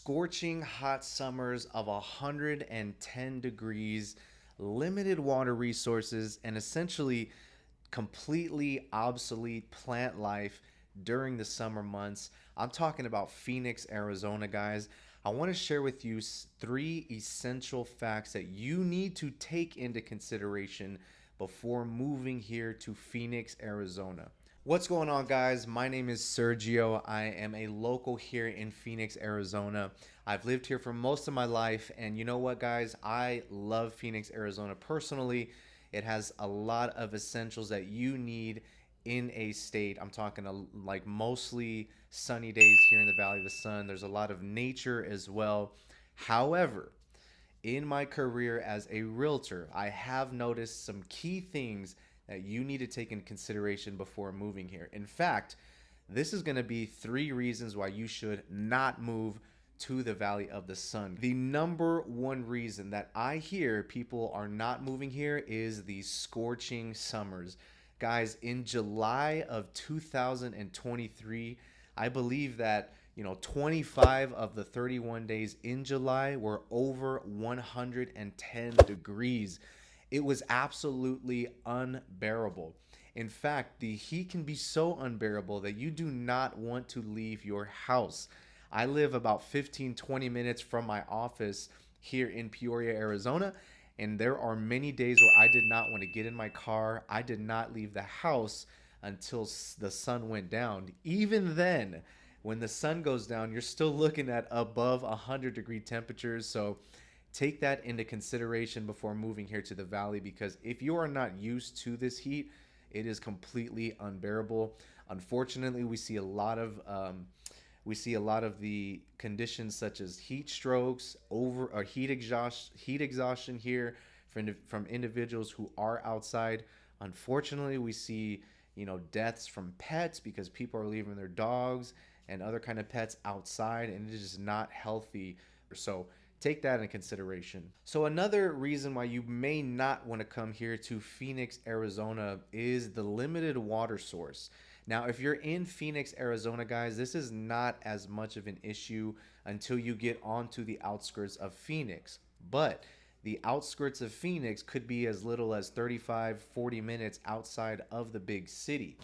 scorching hot summers of 110 degrees, limited water resources, and essentially completely obsolete plant life during the summer months. I'm talking about Phoenix, Arizona, guys. I want to share with you three essential facts that you need to take into consideration before moving here to Phoenix, Arizona. What's going on, guys? My name is Sergio. I am a local here in Phoenix, Arizona. I've lived here for most of my life, and you know what, guys? I love Phoenix, Arizona personally. It has a lot of essentials that you need in a state. I'm talking like mostly sunny days here in the Valley of the Sun. There's a lot of nature as well. However, in my career as a realtor, I have noticed some key things that you need to take into consideration before moving here. In fact, this is going to be three reasons why you should not move to the Valley of the Sun. The number one reason that I hear people are not moving here is the scorching summers. Guys, in July of 2023, I believe that 25 of the 31 days in July were over 110 degrees. It was absolutely unbearable. In fact, the heat can be so unbearable that you do not want to leave your house. I live about 15-20 minutes from my office here in Peoria, Arizona, and there are many days where I did not want to get in my car. I did not leave the house until the sun went down. Even then, when the sun goes down, you're still looking at above 100-degree temperatures. So take that into consideration before moving here to the valley, because if you are not used to this heat, it is completely unbearable. Unfortunately, we see a lot of the conditions such as heat strokes, over or heat exhaustion here from individuals who are outside. Unfortunately, we see deaths from pets because people are leaving their dogs and other kind of pets outside, and it is just not healthy. So take that in consideration. So another reason why you may not want to come here to Phoenix, Arizona is the limited water source. Now, if you're in Phoenix, Arizona, guys, this is not as much of an issue until you get onto the outskirts of Phoenix. But the outskirts of Phoenix could be as little as 35-40 minutes outside of the big city.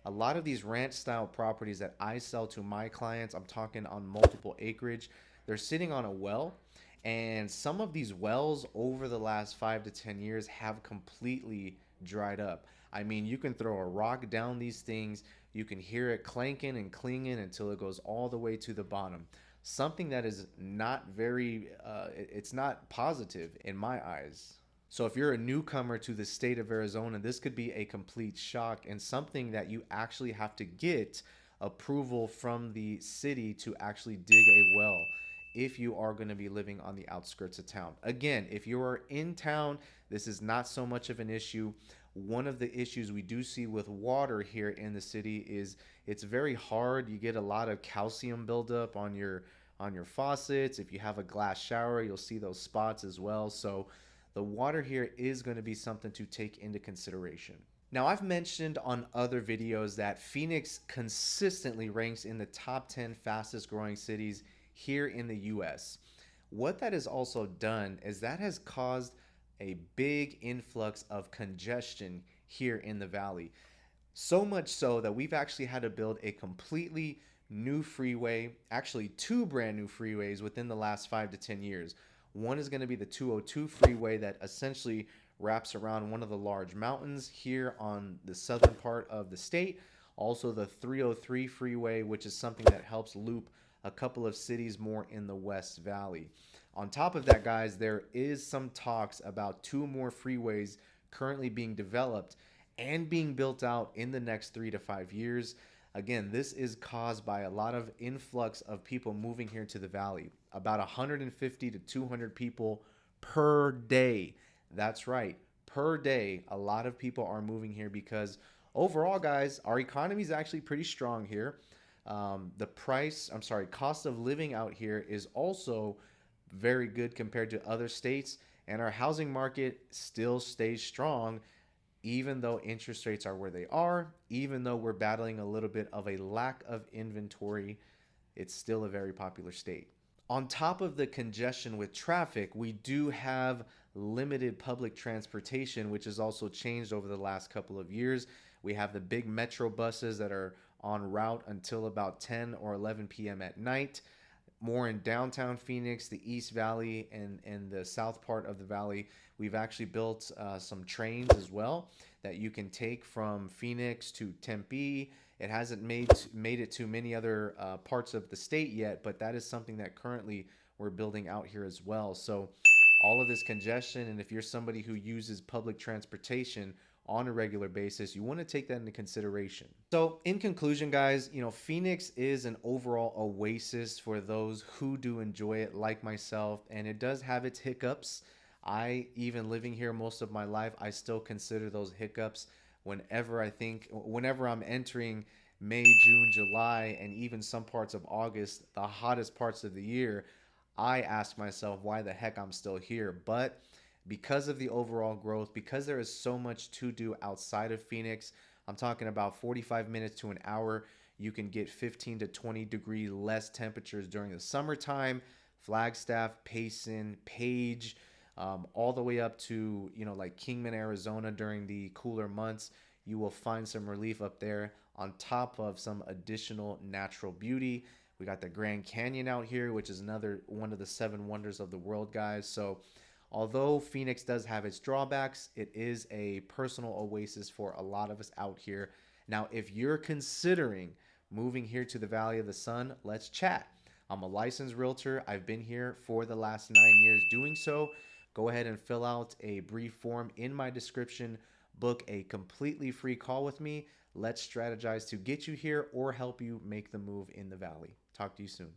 A lot of these ranch style properties that I sell to my clients, I'm talking on multiple acreage, they're sitting on a well, and some of these wells over the last 5 to 10 years have completely dried up. I mean, you can throw a rock down these things, you can hear it clanking and clinging until it goes all the way to the bottom. Something that is not it's not positive in my eyes. So if you're a newcomer to the state of Arizona, this could be a complete shock and something that you actually have to get approval from the city to actually dig a well if you are going to be living on the outskirts of town. Again, if you are in town, this is not so much of an issue. One of the issues we do see with water here in the city is it's very hard. You get a lot of calcium buildup on your faucets. If you have a glass shower, you'll see those spots as well. So the water here is going to be something to take into consideration. Now, I've mentioned on other videos that Phoenix consistently ranks in the top 10 fastest growing cities here in the US. What that has also done is that has caused a big influx of congestion here in the valley. So much so that we've actually had to build a completely new freeway, actually two brand new freeways within the last 5 to 10 years. One is going to be the 202 freeway that essentially wraps around one of the large mountains here on the southern part of the state. Also the 303 freeway, which is something that helps loop a couple of cities more in the West Valley. On top of that, guys, there is some talks about two more freeways currently being developed and being built out in the next 3 to 5 years. Again, this is caused by a lot of influx of people moving here to the valley. About 150 to 200 people per day. That's right, per day. A lot of people are moving here because overall, guys, our economy is actually pretty strong here. Cost of living out here is also very good compared to other states, and our housing market still stays strong even though interest rates are where they are, even though we're battling a little bit of a lack of inventory. It's still a very popular state. On top of the congestion with traffic, we do have limited public transportation, which has also changed over the last couple of years. We have the big metro buses that are on route until about 10 or 11 p.m. at night. More in downtown Phoenix, the East Valley, and the south part of the valley, we've actually built some trains as well that you can take from Phoenix to Tempe. It hasn't made it to many other parts of the state yet, but that is something that currently we're building out here as well. So all of this congestion, and if you're somebody who uses public transportation on a regular basis, you want to take that into consideration. So, in conclusion, guys, Phoenix is an overall oasis for those who do enjoy it, like myself, and it does have its hiccups. I, even living here most of my life, I still consider those hiccups whenever I'm entering May, June, July, and even some parts of August, the hottest parts of the year. I ask myself why the heck I'm still here. But because of the overall growth, because there is so much to do outside of Phoenix, I'm talking about 45 minutes to an hour. You can get 15 to 20 degree less temperatures during the summertime. Flagstaff, Payson, Page, all the way up to, like Kingman, Arizona during the cooler months. You will find some relief up there on top of some additional natural beauty. We got the Grand Canyon out here, which is another one of the seven wonders of the world, guys. So although Phoenix does have its drawbacks, it is a personal oasis for a lot of us out here. Now, if you're considering moving here to the Valley of the Sun, let's chat. I'm a licensed realtor. I've been here for the last 9 years doing so. Go ahead and fill out a brief form in my description. Book a completely free call with me. Let's strategize to get you here or help you make the move in the Valley. Talk to you soon.